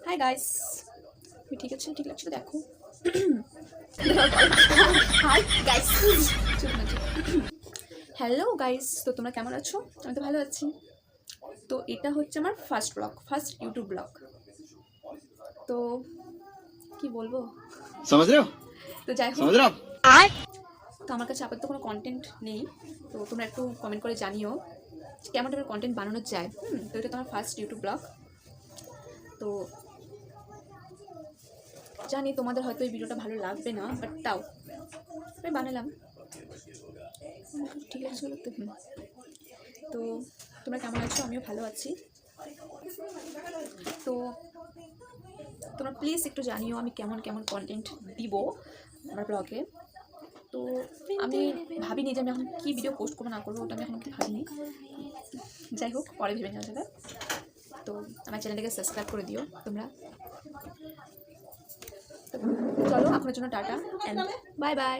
Hi guys, আমি ঠিক আছে, ঠিক লাগছে তো দেখো। হাই গাইস, হ্যালো গাইস, তো তোমরা কেমন আছো? আমি তো ভালো আছি। তো এটা হচ্ছে আমার first blog, first YouTube blog. তো কি বলবো, समझ रहे हो তো যাই হোক, समझ रहे हो आप? তো আমার কাছে আপাতত কোনো কন্টেন্ট নেই। তো তোমরা একটু কমেন্ট করে জানিও কেমন টাইপের কন্টেন্ট বানানো যায়। তো এটা তোমার ফার্স্ট ইউটিউব ব্লগ। তো জানি তোমাদের হয়তো এই ভিডিওটা ভালো লাগবে না, বাট তাও আমি বানালাম, ঠিক আছে। তো তোমরা কেমন আছো? আমিও ভালো আছি। তো তোমরা প্লিজ একটু জানিও আমি কেমন কেমন কন্টেন্ট দিব আমার ব্লগে। তো আমি ভাবিনি যে আমি এখন কী ভিডিও পোস্ট করবো না করবো, ওটা আমি এখন ভাবিনি। যাই হোক, পরে ভেবে নেওয়া যাবে। তো আমার চ্যানেলটাকে সাবস্ক্রাইব করে দিও তোমরা। চলো, এখনের জন্য টাটা অ্যান্ড বাই বাই।